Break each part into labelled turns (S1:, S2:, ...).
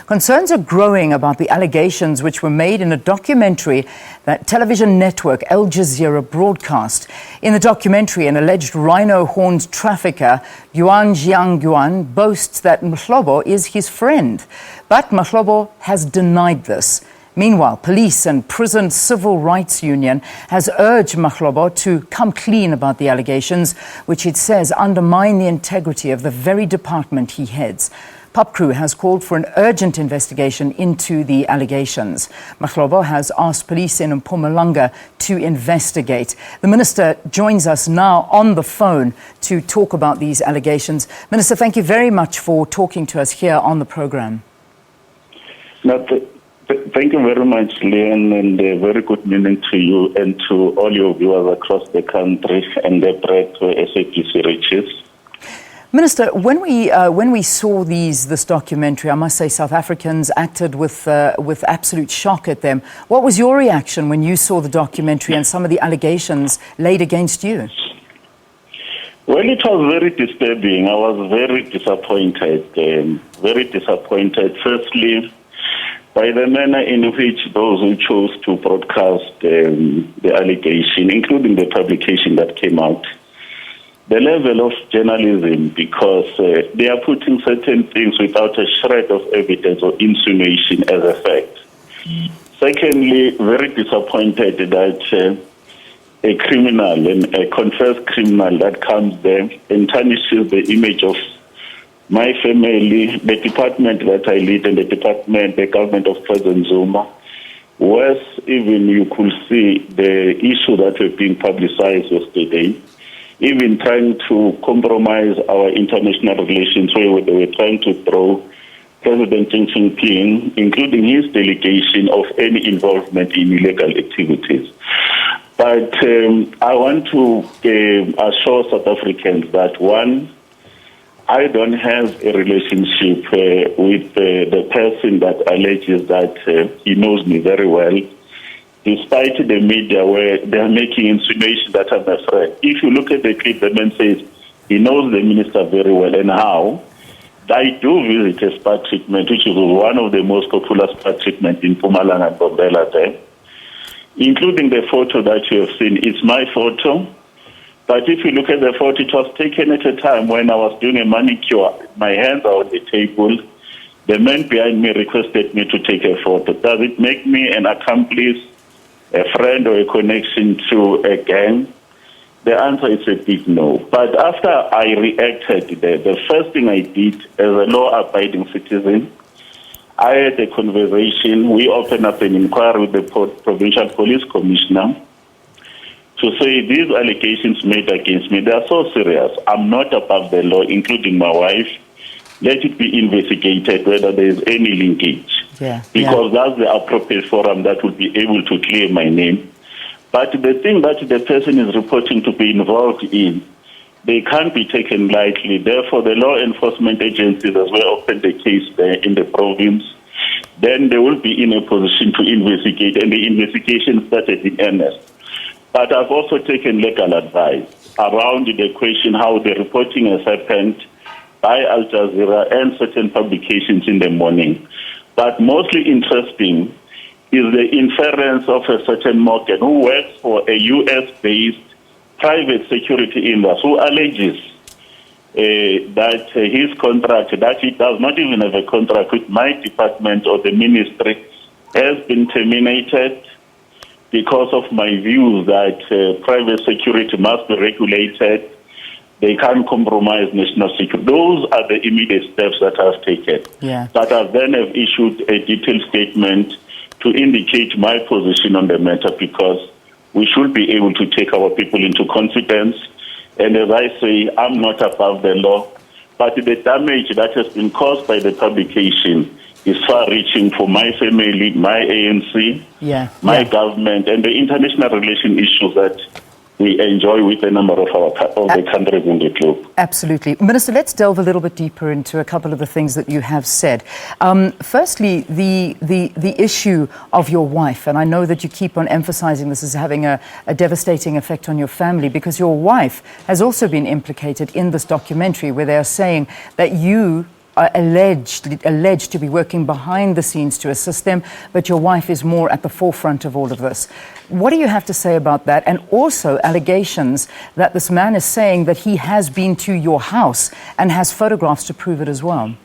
S1: Concerns are growing about the allegations which were made in a documentary that television network al-Jazeera broadcast. In the documentary, an alleged rhino-horned trafficker, Guan Jiang Guang, boasts that Mahlobo is his friend. But Mahlobo has denied this. Meanwhile, police and prison civil rights union has urged Mahlobo to come clean about the allegations, which it says undermine the integrity of the very department he heads. POPCRU has called for an urgent investigation into the allegations. Mahlobo has asked police in Mpumalanga to investigate. The minister joins us now on the phone to talk about these allegations. Minister, thank you very much for talking to us here on the program.
S2: Thank you very much, Leon, and very good evening to you and to all your viewers across the country and the breadth where SABC reaches.
S1: Minister, when we saw this documentary, I must say South Africans acted with absolute shock at them. What was your reaction when you saw the documentary and some of the allegations laid against you?
S2: Well, it was very disturbing. I was very disappointed. Firstly, by the manner in which those who chose to broadcast the allegation, including the publication that came out, the level of journalism, because they are putting certain things without a shred of evidence or insinuation as a fact. Secondly, very disappointed that a criminal, a confessed criminal that comes there and tarnishes the image of my family, the department that I lead, and the government of President Zuma. Worse, even you could see the issue that were being publicized yesterday, even trying to compromise our international relations, where they were trying to throw President Xi Jinping, including his delegation, of any involvement in illegal activities. But I want to assure South Africans that, one, I don't have a relationship with the person that alleges that he knows me very well, despite the media where they are making insinuations that I'm a friend. If you look at the clip, the man says he knows the minister very well. And how? I do visit a spa treatment, which is one of the most popular spa treatments in Mpumalanga and Bombela there, including the photo that you have seen. It's my photo. But if you look at the photo, it was taken at a time when I was doing a manicure. My hands are on the table. The man behind me requested me to take a photo. Does it make me an accomplice, a friend, or a connection to a gang? The answer is a big no. But after I reacted, the first thing I did as a law-abiding citizen, I had a conversation. We opened up an inquiry with the Provincial Police Commissioner to say these allegations made against me, they are so serious. I'm not above the law, including my wife. Let it be investigated whether there is any linkage. Because that's the appropriate forum that would be able to clear my name. But the thing that the person is reporting to be involved in, they can't be taken lightly. Therefore, the law enforcement agencies as well open the case there in the province. Then they will be in a position to investigate, and the investigation started in earnest. But I've also taken legal advice around the question how the reporting has happened by Al-Jazeera and certain publications in the morning. But mostly interesting is the inference of a certain Morgan who works for a US-based private security industry who alleges that his contract, that he does not even have a contract with my department or the ministry, has been terminated because of my views that private security must be regulated. They can't compromise national security. Those are the immediate steps that I've taken. But I then have issued a detailed statement to indicate my position on the matter, because we should be able to take our people into confidence. And as I say, I'm not above the law, but the damage that has been caused by the publication is far-reaching for my family, my ANC, my government, and the international relation issues that we enjoy with a number of the countries in the globe.
S1: Absolutely. Minister, let's delve a little bit deeper into a couple of the things that you have said. Firstly, the issue of your wife, and I know that you keep on emphasizing this as having a devastating effect on your family, because your wife has also been implicated in this documentary, where they are saying that you are alleged to be working behind the scenes to assist them, but your wife is more at the forefront of all of this. What do you have to say about that? And also allegations that this man is saying that he has been to your house and has photographs to prove it as well.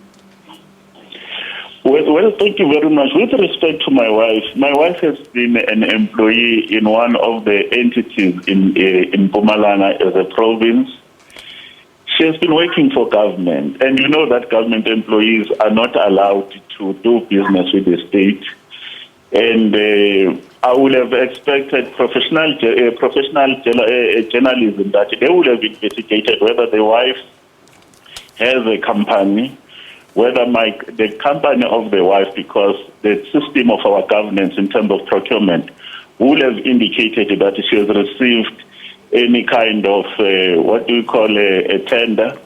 S2: Well, thank you very much. With respect to my wife has been an employee in one of the entities in Mpumalanga as a province. She has been working for government, and you know that government employees are not allowed to do business with the state. And I would have expected professional journalism that they would have investigated whether the wife has a company, whether the company of the wife, because the system of our governance in terms of procurement would have indicated that she has received any kind of, a tender.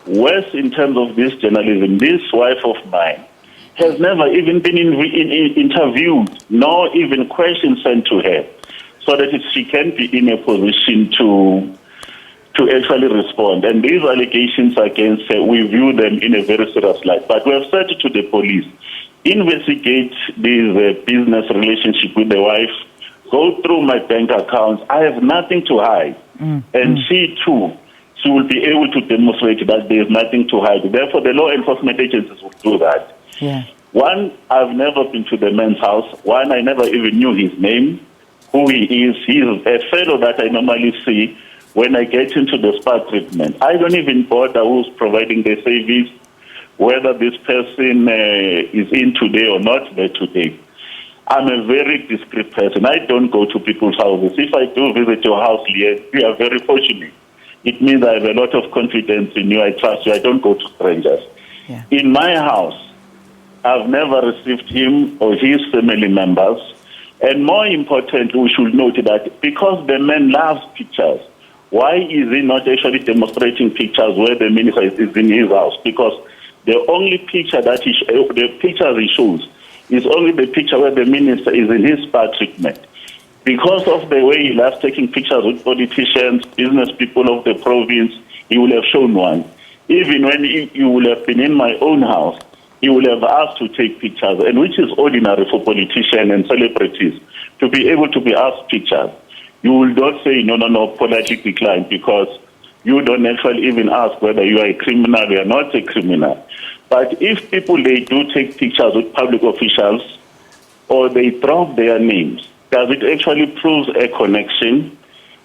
S2: Worse, in terms of this journalism, this wife of mine has never even been interviewed, nor even questions sent to her, so that she can be in a position to actually respond. And these allegations against her, we view them in a very serious light. But we have said to the police, investigate this business relationship with the wife, go through my bank accounts. I have nothing to hide. And she too, she will be able to demonstrate that there is nothing to hide. Therefore, the law enforcement agencies will do that.
S1: Yeah.
S2: One, I've never been to the man's house. One, I never even knew his name, who he is. He's a fellow that I normally see when I get into the spa treatment. I don't even bother who's providing the service, whether this person is in today or not there today. I'm a very discreet person. I don't go to people's houses. If I do visit your house, Leah, you are very fortunate. It means I have a lot of confidence in you. I trust you. I don't go to strangers.
S1: Yeah.
S2: In my house, I've never received him or his family members. And more importantly, we should note that because the man loves pictures, why is he not actually demonstrating pictures where the minister is in his house? Because the only picture that the pictures he shows is only the picture where the minister is in his spa treatment. Because of the way he loves taking pictures with politicians, business people of the province, he will have shown one. Even when you will have been in my own house, he will have asked to take pictures, and which is ordinary for politicians and celebrities to be able to be asked pictures. You will not say, no, politely decline, because you don't actually even ask whether you are a criminal or you are not a criminal. But if people, they do take pictures with public officials or they drop their names, does it actually prove a connection?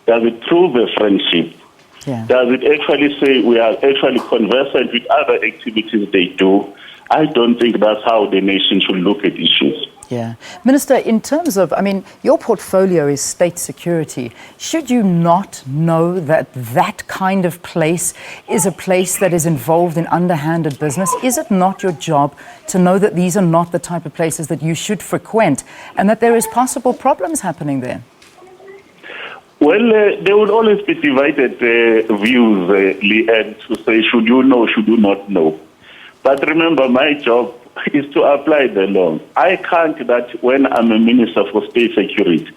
S2: Does it prove a friendship?
S1: Yeah.
S2: Does it actually say we are actually conversant with other activities they do? I don't think that's how the nation should look at issues.
S1: Yeah. Minister, in terms of, your portfolio is state security. Should you not know that that kind of place is a place that is involved in underhanded business? Is it not your job to know that these are not the type of places that you should frequent and that there is possible problems happening there?
S2: Well, there would always be divided views, Leanne, to say, should you know, should you not know? But remember, my job is to apply the law. I can't that when I'm a minister for state security,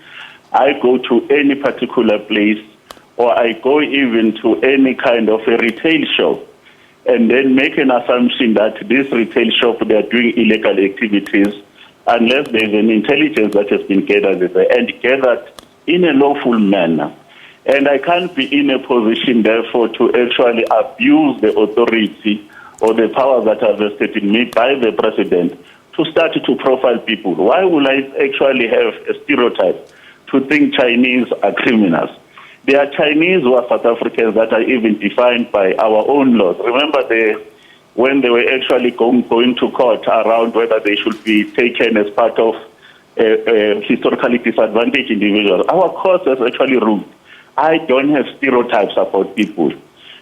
S2: I go to any particular place or I go even to any kind of a retail shop and then make an assumption that this retail shop, they are doing illegal activities unless there's an intelligence that has been gathered there and gathered in a lawful manner. And I can't be in a position, therefore, to actually abuse the authority or the powers that are vested in me by the president to start to profile people. Why will I actually have a stereotype to think Chinese are criminals? There are Chinese who are South Africans that are even defined by our own laws. Remember when they were actually going to court around whether they should be taken as part of historically disadvantaged individuals. Our court has actually ruled. I don't have stereotypes about people.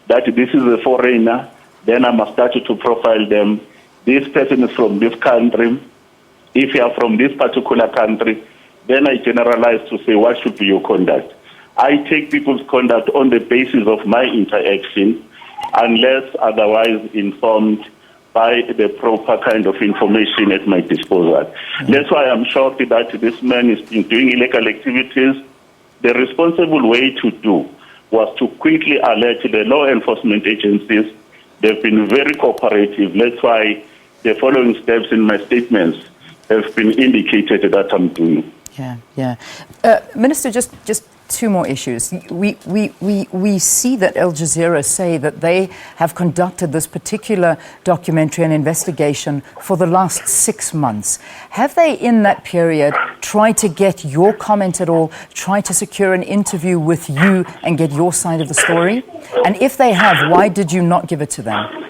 S2: That this is a foreigner, then I must start to profile them. This person is from this country. If you are from this particular country, then I generalize to say what should be your conduct. I take people's conduct on the basis of my interaction, unless otherwise informed by the proper kind of information at my disposal. Mm-hmm. That's why I'm shocked that this man is doing illegal activities. The responsible way to do was to quickly alert the law enforcement agencies They've been very cooperative. That's why the following steps in my statements have been indicated that I'm doing.
S1: Yeah. Minister, just two more issues. We see that Al-Jazeera say that they have conducted this particular documentary and investigation for the last 6 months. Have they, in that period, tried to get your comment at all, tried to secure an interview with you and get your side of the story? And if they have, why did you not give it to them?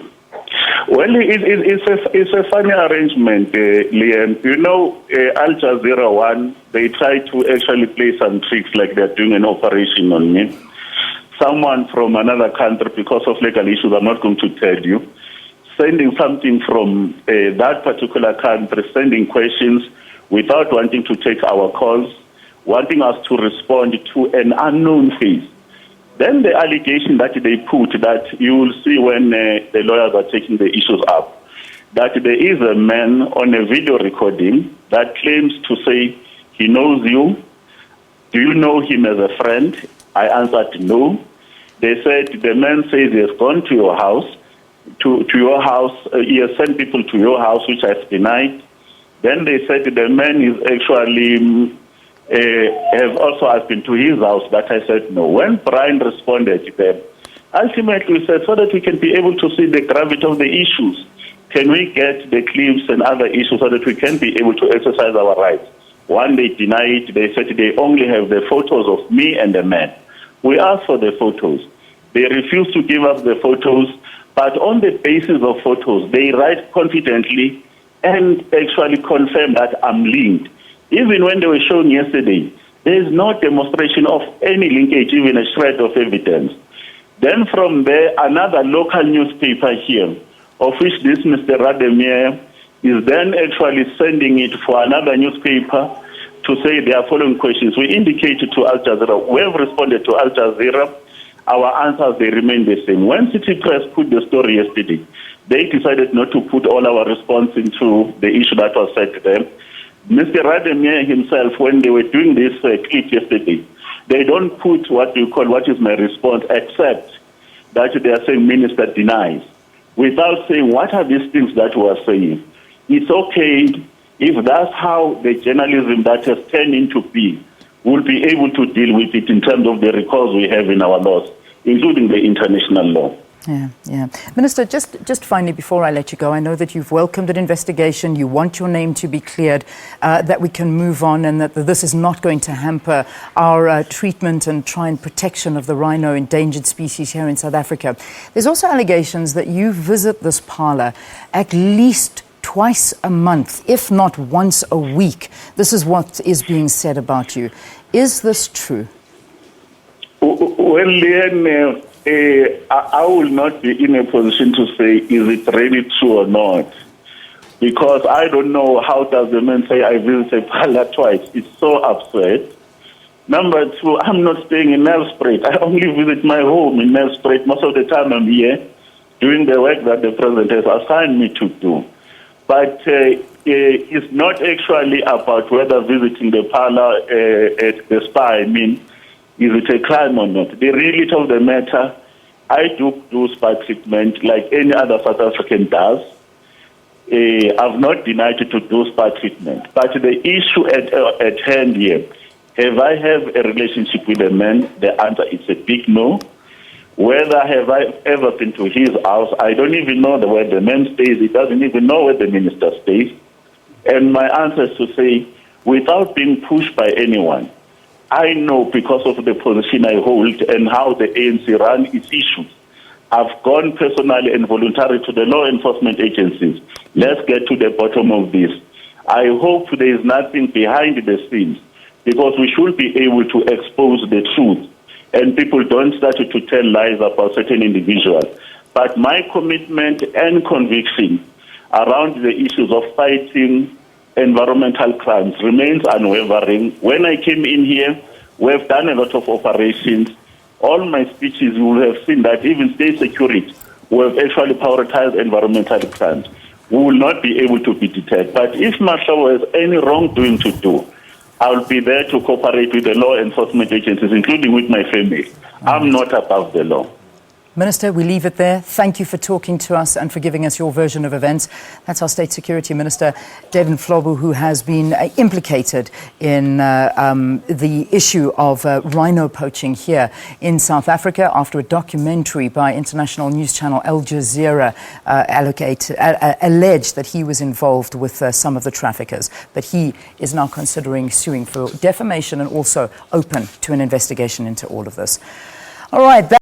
S2: Well, it's a funny arrangement, Liam. You know, Al-Jazeera one, they try to actually play some tricks like they're doing an operation on me. Someone from another country, because of legal issues, I'm not going to tell you, sending something from that particular country, sending questions without wanting to take our calls, wanting us to respond to an unknown face. Then the allegation that they put, that you will see when the lawyers are taking the issues up, that there is a man on a video recording that claims to say he knows you. Do you know him as a friend? I answered no. They said the man says he has gone to your house, he has sent people to your house, which I've denied. Then they said the man is actually have also asked been to his house, but I said no. When Brian responded to them, ultimately we said, so that we can be able to see the gravity of the issues, can we get the clips and other issues so that we can be able to exercise our rights? One, they denied it. They said they only have the photos of me and the man. We asked for the photos. They refused to give us the photos, but on the basis of photos, they write confidently and actually confirm that I'm linked. Even when they were shown yesterday, there is no demonstration of any linkage, even a shred of evidence. Then from there, another local newspaper here, of which this Mr. Rademir is then actually sending it for another newspaper to say they are following questions. We indicated to Al-Jazeera, we have responded to Al-Jazeera, our answers, they remain the same. When City Press put the story yesterday, they decided not to put all our response into the issue that was said to them. Mr. Rademir himself, when they were doing this clip yesterday, they don't put what is my response, except that they are saying minister denies, without saying what are these things that we are saying. It's okay if that's how the journalism that has turned into be, we'll be able to deal with it in terms of the recourse we have in our laws, including the international law.
S1: Yeah. Minister, just finally, before I let you go, I know that you've welcomed an investigation, you want your name to be cleared, that we can move on and that this is not going to hamper our treatment and try and protection of the rhino, endangered species here in South Africa. There's also allegations that you visit this parlour at least twice a month, if not once a week. This is what is being said about you. Is this true?
S2: Well, Leanne, I will not be in a position to say, is it really true or not? Because I don't know how does the man say I visited a parlor twice. It's so absurd. Number two, I'm not staying in Nelspruit. I only visit my home in Nelspruit. Most of the time I'm here doing the work that the president has assigned me to do. But it's not actually about whether visiting the parlor at the spa, is it a crime or not? The reality of the matter, I do spa treatment like any other South African does. I've not denied to do spa treatment. But the issue at hand here, have I have a relationship with a man? The answer is a big no. Whether have I ever been to his house, I don't even know where the man stays. He doesn't even know where the minister stays. And my answer is to say, without being pushed by anyone, I know because of the position I hold and how the ANC run its issues. I've gone personally and voluntarily to the law enforcement agencies. Let's get to the bottom of this. I hope there is nothing behind the scenes, because we should be able to expose the truth and people don't start to tell lies about certain individuals. But my commitment and conviction around the issues of fighting environmental crimes remains unwavering. When I came in here, we have done a lot of operations. All my speeches, you will have seen that even state security, we have actually prioritized environmental crimes. We will not be able to be deterred. But if Mahlobo has any wrongdoing to do, I will be there to cooperate with the law enforcement agencies, including with my family. I'm not above the law.
S1: Minister, we leave it there. Thank you for talking to us and for giving us your version of events. That's our State Security Minister, David Mahlobo, who has been implicated in the issue of rhino poaching here in South Africa after a documentary by international news channel al-Jazeera alleged that he was involved with some of the traffickers. But he is now considering suing for defamation and also open to an investigation into all of this. All right.